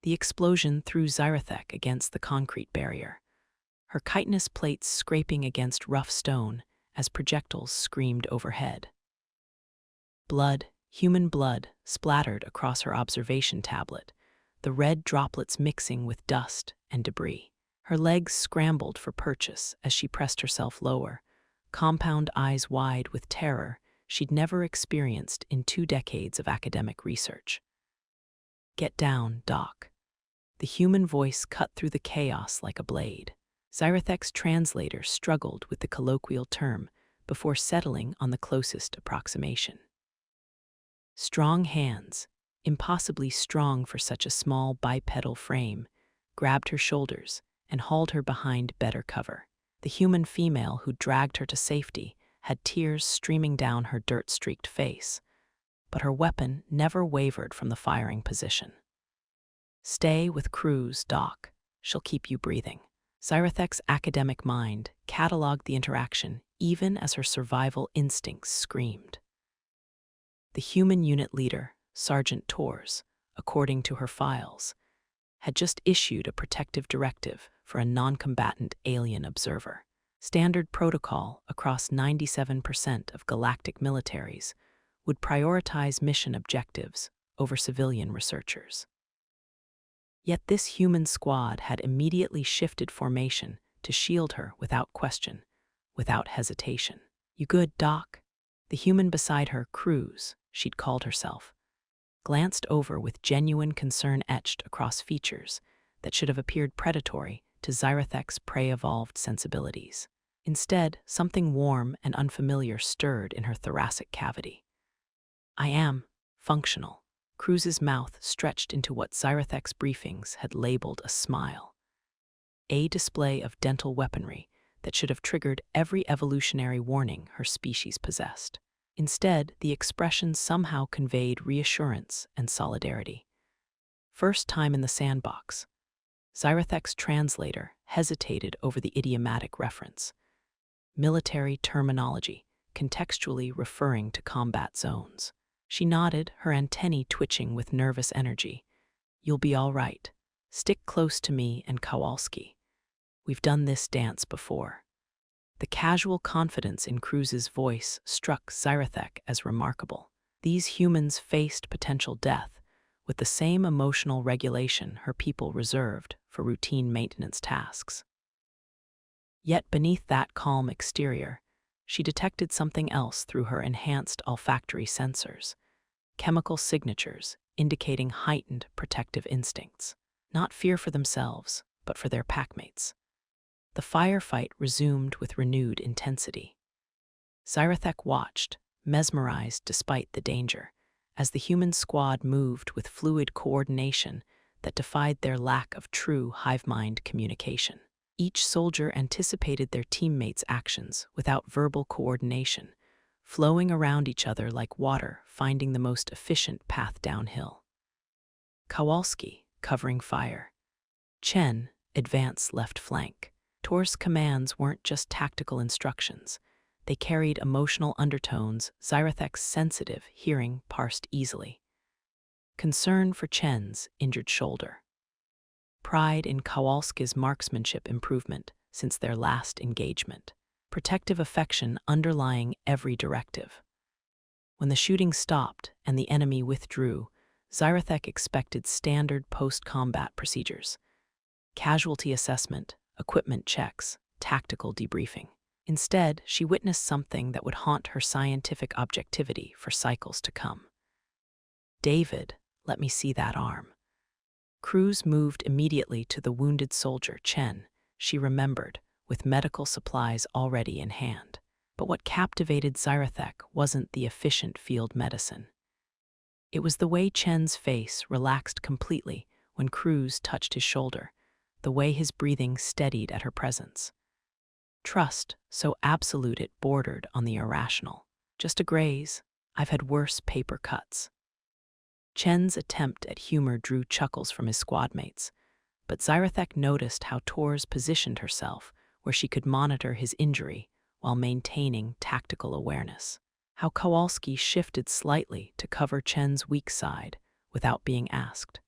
The explosion threw Xyrathek against the concrete barrier, her chitinous plates scraping against rough stone as projectiles screamed overhead. Blood, human blood, splattered across her observation tablet, the red droplets mixing with dust and debris. Her legs scrambled for purchase as she pressed herself lower, compound eyes wide with terror she'd never experienced in 2 decades of academic research. "Get down, Doc." The human voice cut through the chaos like a blade. Xyrathek's translator struggled with the colloquial term before settling on the closest approximation. Strong hands, impossibly strong for such a small bipedal frame, grabbed her shoulders and hauled her behind better cover. The human female who dragged her to safety had tears streaming down her dirt-streaked face, but her weapon never wavered from the firing position. "Stay with Cruz, Doc. She'll keep you breathing." Xyrathek's academic mind cataloged the interaction even as her survival instincts screamed. The human unit leader, Sergeant Tors, according to her files, had just issued a protective directive for a non-combatant alien observer. Standard protocol across 97% of galactic militaries would prioritize mission objectives over civilian researchers. Yet this human squad had immediately shifted formation to shield her without question, without hesitation. "You good, Doc?" The human beside her, Cruz, she'd called herself, glanced over with genuine concern etched across features that should have appeared predatory to Xyrathek's prey-evolved sensibilities. Instead, something warm and unfamiliar stirred in her thoracic cavity. "I am functional." Cruz's mouth stretched into what Xyrathek's briefings had labeled a smile. A display of dental weaponry that should have triggered every evolutionary warning her species possessed. Instead, the expression somehow conveyed reassurance and solidarity. First time in the sandbox, Xyrathek's translator hesitated over the idiomatic reference. Military terminology, contextually referring to combat zones. She nodded, her antennae twitching with nervous energy. "You'll be all right. Stick close to me and Kowalski. We've done this dance before." The casual confidence in Cruz's voice struck Xyrathek as remarkable. These humans faced potential death with the same emotional regulation her people reserved for routine maintenance tasks. Yet beneath that calm exterior, she detected something else through her enhanced olfactory sensors, chemical signatures indicating heightened protective instincts, not fear for themselves, but for their packmates. The firefight resumed with renewed intensity. Xyrathek watched, mesmerized despite the danger, as the human squad moved with fluid coordination that defied their lack of true hive-mind communication. Each soldier anticipated their teammates' actions without verbal coordination, flowing around each other like water finding the most efficient path downhill. Kowalski, covering fire. Chen, advance left flank. Tor's commands weren't just tactical instructions. They carried emotional undertones Xyrathek's sensitive hearing parsed easily. Concern for Chen's injured shoulder. Pride in Kowalski's marksmanship improvement since their last engagement. Protective affection underlying every directive. When the shooting stopped and the enemy withdrew, Xyrathek expected standard post-combat procedures. Casualty assessment, equipment checks, tactical debriefing. Instead, she witnessed something that would haunt her scientific objectivity for cycles to come. "David, let me see that arm." Cruz moved immediately to the wounded soldier, Chen, she remembered, with medical supplies already in hand. But what captivated Xyrathek wasn't the efficient field medicine. It was the way Chen's face relaxed completely when Cruz touched his shoulder, the way his breathing steadied at her presence. Trust, so absolute it bordered on the irrational. "Just a graze. I've had worse paper cuts." Chen's attempt at humor drew chuckles from his squadmates, but Xyrathek noticed how Tors positioned herself where she could monitor his injury while maintaining tactical awareness. How Kowalski shifted slightly to cover Chen's weak side without being asked.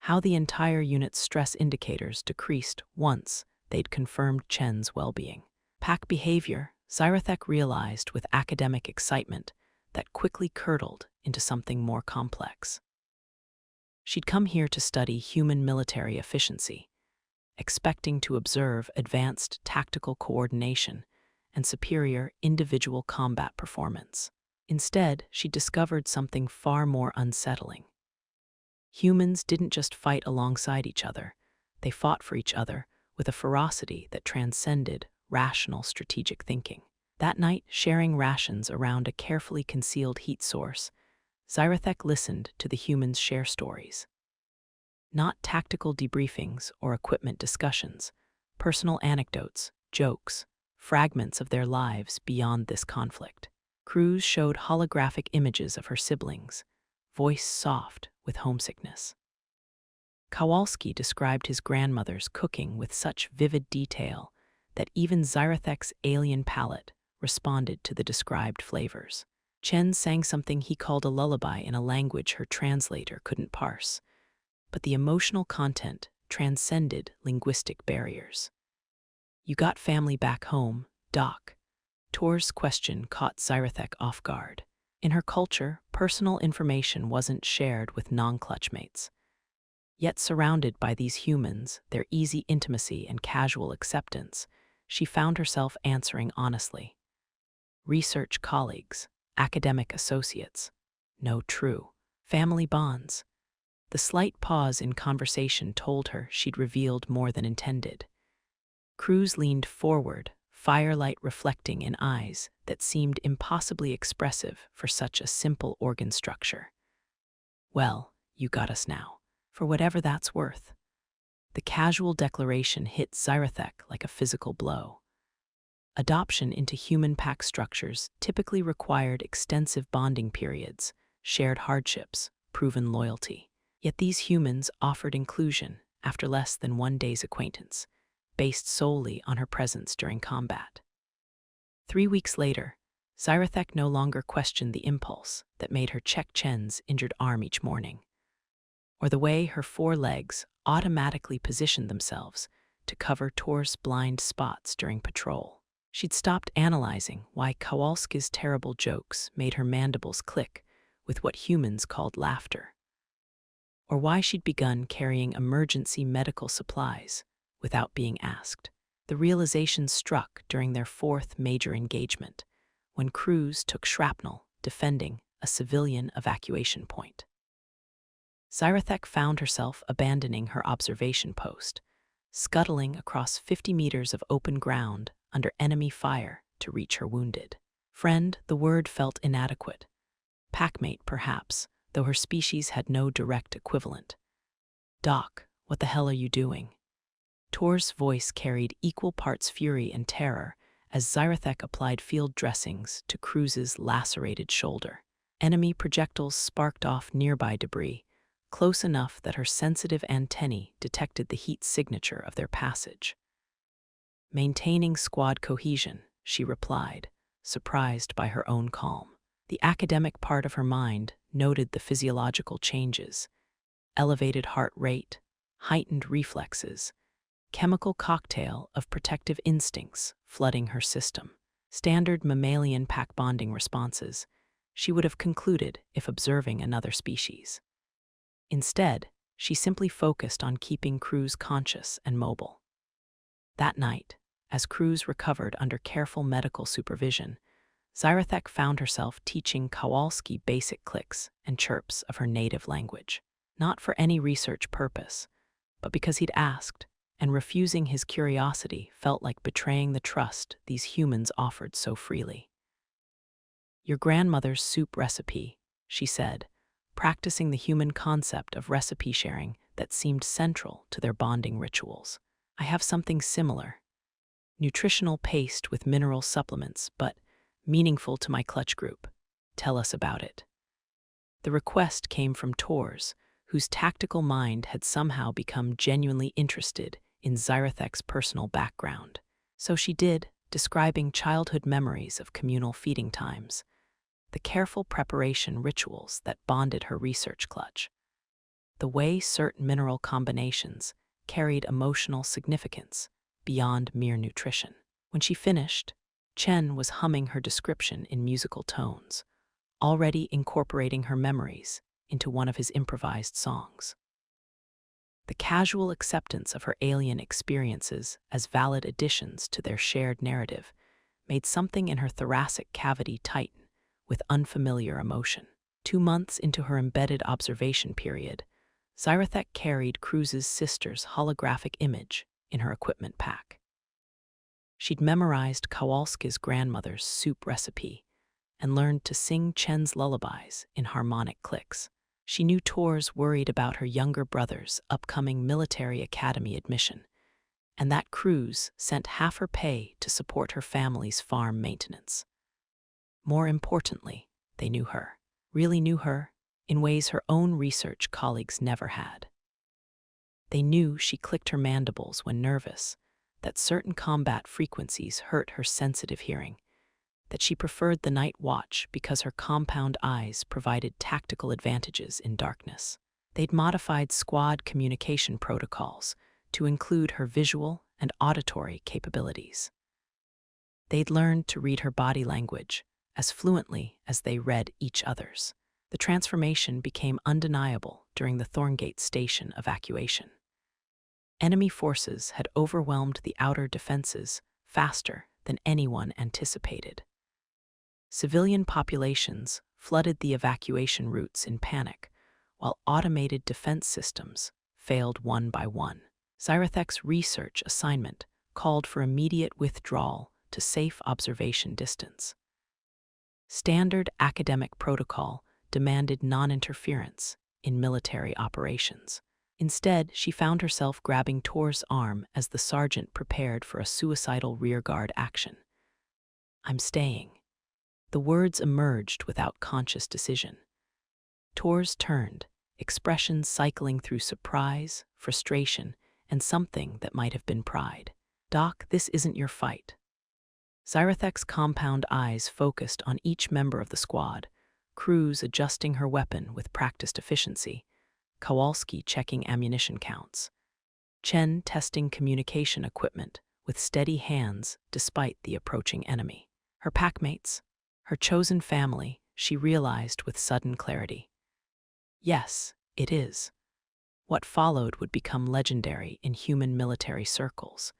how the entire unit's stress indicators decreased once they'd confirmed Chen's well-being. Pack behavior, Zyrethek realized with academic excitement that quickly curdled into something more complex. She'd come here to study human military efficiency, expecting to observe advanced tactical coordination and superior individual combat performance. Instead, she discovered something far more unsettling. Humans didn't just fight alongside each other, they fought for each other with a ferocity that transcended rational strategic thinking. That night, sharing rations around a carefully concealed heat source, Zyrethek listened to the humans share stories. Not tactical debriefings or equipment discussions, personal anecdotes, jokes, fragments of their lives beyond this conflict. Cruz showed holographic images of her siblings, voice soft with homesickness. Kowalski described his grandmother's cooking with such vivid detail that even Zyrethek's alien palate responded to the described flavors. Chen sang something he called a lullaby in a language her translator couldn't parse, but the emotional content transcended linguistic barriers. "You got family back home, Doc?" Tor's question caught Zyrethek off guard. In her culture, personal information wasn't shared with non-clutchmates. Yet surrounded by these humans, their easy intimacy and casual acceptance, she found herself answering honestly. Research colleagues, academic associates. No true family bonds. The slight pause in conversation told her she'd revealed more than intended. Cruz leaned forward, firelight reflecting in eyes that seemed impossibly expressive for such a simple organ structure. "Well, you got us now, for whatever that's worth." The casual declaration hit Zyrethek like a physical blow. Adoption into human pack structures typically required extensive bonding periods, shared hardships, proven loyalty. Yet these humans offered inclusion after less than one day's acquaintance, based solely on her presence during combat. 3 weeks later, Zyrethek no longer questioned the impulse that made her check Chen's injured arm each morning, or the way her 4 legs automatically positioned themselves to cover Tor's blind spots during patrol. She'd stopped analyzing why Kowalski's terrible jokes made her mandibles click with what humans called laughter, or why she'd begun carrying emergency medical supplies without being asked. The realization struck during their 4th major engagement, when Cruz took shrapnel defending a civilian evacuation point. Zyrethek found herself abandoning her observation post, scuttling across 50 meters of open ground under enemy fire to reach her wounded friend. The word felt inadequate. Packmate, perhaps, though her species had no direct equivalent. "Doc, what the hell are you doing?" Tor's voice carried equal parts fury and terror as Zyrethek applied field dressings to Cruz's lacerated shoulder. Enemy projectiles sparked off nearby debris, close enough that her sensitive antennae detected the heat signature of their passage. "Maintaining squad cohesion," she replied, surprised by her own calm. The academic part of her mind noted the physiological changes: elevated heart rate, heightened reflexes, chemical cocktail of protective instincts flooding her system. Standard mammalian pack bonding responses, she would have concluded if observing another species. Instead, she simply focused on keeping Cruz conscious and mobile. That night, as Cruz recovered under careful medical supervision, Zyrethek found herself teaching Kowalski basic clicks and chirps of her native language. Not for any research purpose, but because he'd asked, and refusing his curiosity felt like betraying the trust these humans offered so freely. "Your grandmother's soup recipe," she said, practicing the human concept of recipe sharing that seemed central to their bonding rituals. "I have something similar. Nutritional paste with mineral supplements, but meaningful to my clutch group. Tell us about it." The request came from Tors, whose tactical mind had somehow become genuinely interested in Zyrethek's personal background. So she did, describing childhood memories of communal feeding times, the careful preparation rituals that bonded her research clutch. the way certain mineral combinations carried emotional significance beyond mere nutrition. When she finished, Chen was humming her description in musical tones, already incorporating her memories into one of his improvised songs. The casual acceptance of her alien experiences as valid additions to their shared narrative made something in her thoracic cavity tighten with unfamiliar emotion. 2 months into her embedded observation period, Zyrethek carried Cruz's sister's holographic image in her equipment pack. She'd memorized Kowalski's grandmother's soup recipe and learned to sing Chen's lullabies in harmonic clicks. She knew Tor's worried about her younger brother's upcoming military academy admission, and that Cruz sent half her pay to support her family's farm maintenance. More importantly, they knew her, really knew her, in ways her own research colleagues never had. They knew she clicked her mandibles when nervous, that certain combat frequencies hurt her sensitive hearing, that she preferred the night watch because her compound eyes provided tactical advantages in darkness. They'd modified squad communication protocols to include her visual and auditory capabilities. They'd learned to read her body language as fluently as they read each other's. The transformation became undeniable during the Thorngate Station evacuation. Enemy forces had overwhelmed the outer defenses faster than anyone anticipated. Civilian populations flooded the evacuation routes in panic, while automated defense systems failed one by one. Zyrethek's research assignment called for immediate withdrawal to safe observation distance. Standard academic protocol demanded non-interference in military operations. Instead, she found herself grabbing Tor's arm as the sergeant prepared for a suicidal rearguard action. "I'm staying." The words emerged without conscious decision. Tor's turned, expressions cycling through surprise, frustration, and something that might have been pride. "Doc, this isn't your fight." Zyrethek's compound eyes focused on each member of the squad, Cruz adjusting her weapon with practiced efficiency, Kowalski checking ammunition counts, Chen testing communication equipment with steady hands despite the approaching enemy. Her packmates, her chosen family, she realized with sudden clarity. Yes, it is. What followed would become legendary in human military circles.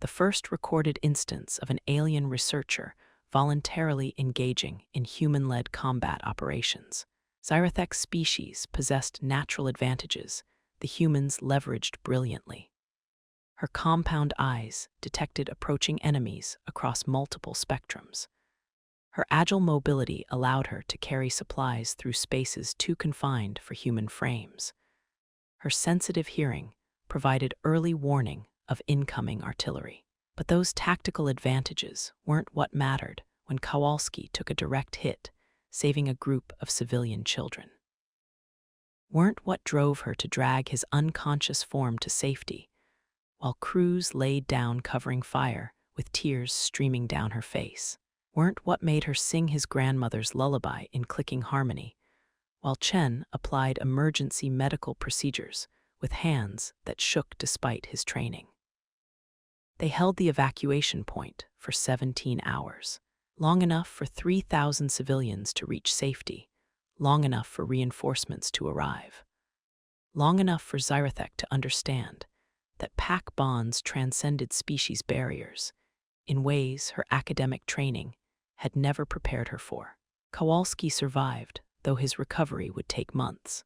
The first recorded instance of an alien researcher voluntarily engaging in human-led combat operations. Zyrethek's species possessed natural advantages the humans leveraged brilliantly. Her compound eyes detected approaching enemies across multiple spectrums. Her agile mobility allowed her to carry supplies through spaces too confined for human frames. Her sensitive hearing provided early warning of incoming artillery. But those tactical advantages weren't what mattered when Kowalski took a direct hit, saving a group of civilian children. Weren't what drove her to drag his unconscious form to safety, while Cruz laid down covering fire with tears streaming down her face. Weren't what made her sing his grandmother's lullaby in clicking harmony, while Chen applied emergency medical procedures with hands that shook despite his training. They held the evacuation point for 17 hours, long enough for 3,000 civilians to reach safety, long enough for reinforcements to arrive, long enough for Zyrethek to understand that pack bonds transcended species barriers in ways her academic training had never prepared her for. Kowalski survived, though his recovery would take months.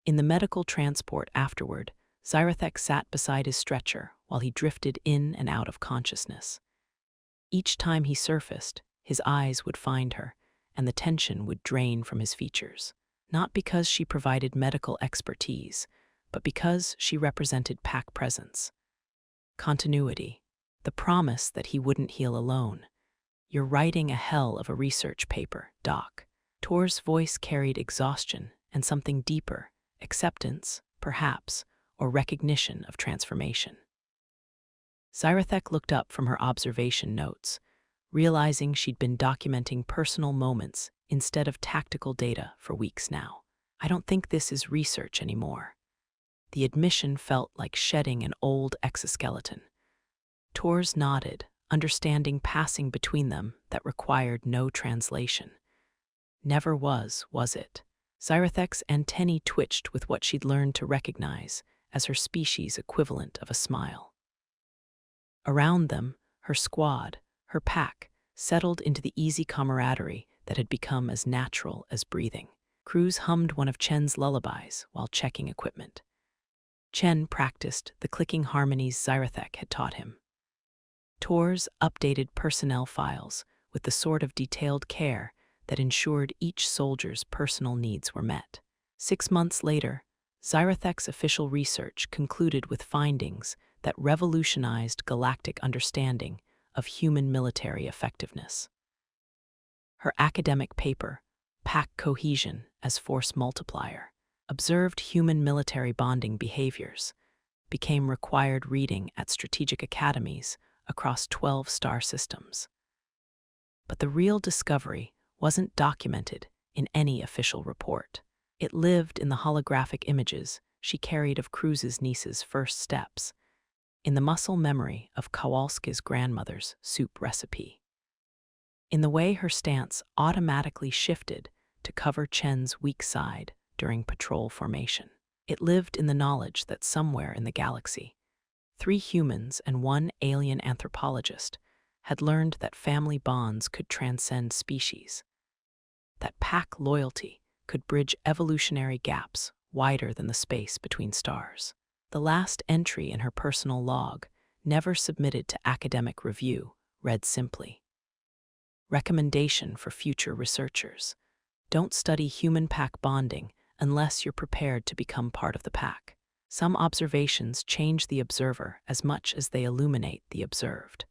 In the medical transport afterward, Zyrethek sat beside his stretcher while he drifted in and out of consciousness. Each time he surfaced, his eyes would find her, and the tension would drain from his features, not because she provided medical expertise, but because she represented pack presence. Continuity, the promise that he wouldn't heal alone. "You're writing a hell of a research paper, Doc." Tor's voice carried exhaustion and something deeper, acceptance, perhaps, or recognition of transformation. Zyrethek looked up from her observation notes, realizing she'd been documenting personal moments instead of tactical data for weeks now. I don't think this is research anymore. The admission felt like shedding an old exoskeleton. Tors nodded, understanding passing between them that required no translation. Never was it? Zyrethek's antennae twitched with what she'd learned to recognize as her species' equivalent of a smile. Around them, her squad, her pack, settled into the easy camaraderie that had become as natural as breathing. Cruz hummed one of Chen's lullabies while checking equipment. Chen practiced the clicking harmonies Zyrethek had taught him. Tors updated personnel files with the sort of detailed care that ensured each soldier's personal needs were met. 6 months later, Zyrethek's official research concluded with findings that revolutionized galactic understanding of human military effectiveness. Her academic paper, Pack Cohesion as Force Multiplier, observed human military bonding behaviors, became required reading at strategic academies across 12 star systems. But the real discovery wasn't documented in any official report. It lived in the holographic images she carried of Cruz's niece's first steps, in the muscle memory of Kowalski's grandmother's soup recipe, in the way her stance automatically shifted to cover Chen's weak side during patrol formation. It lived in the knowledge that somewhere in the galaxy, 3 humans and 1 alien anthropologist had learned that family bonds could transcend species, that pack loyalty could bridge evolutionary gaps wider than the space between stars. The last entry in her personal log, never submitted to academic review, read simply, "Recommendation for future researchers. Don't study human pack bonding unless you're prepared to become part of the pack. Some observations change the observer as much as they illuminate the observed."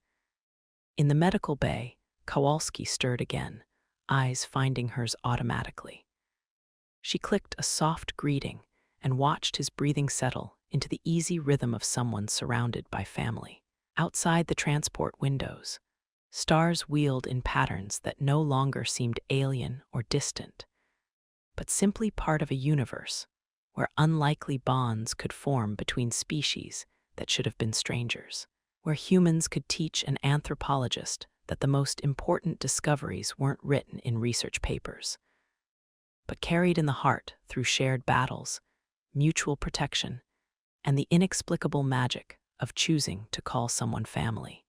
In the medical bay, Kowalski stirred again, eyes finding hers automatically. She clicked a soft greeting and watched his breathing settle into the easy rhythm of someone surrounded by family. Outside the transport windows, stars wheeled in patterns that no longer seemed alien or distant, but simply part of a universe where unlikely bonds could form between species that should have been strangers, where humans could teach an anthropologist that the most important discoveries weren't written in research papers, but carried in the heart through shared battles, mutual protection, and the inexplicable magic of choosing to call someone family.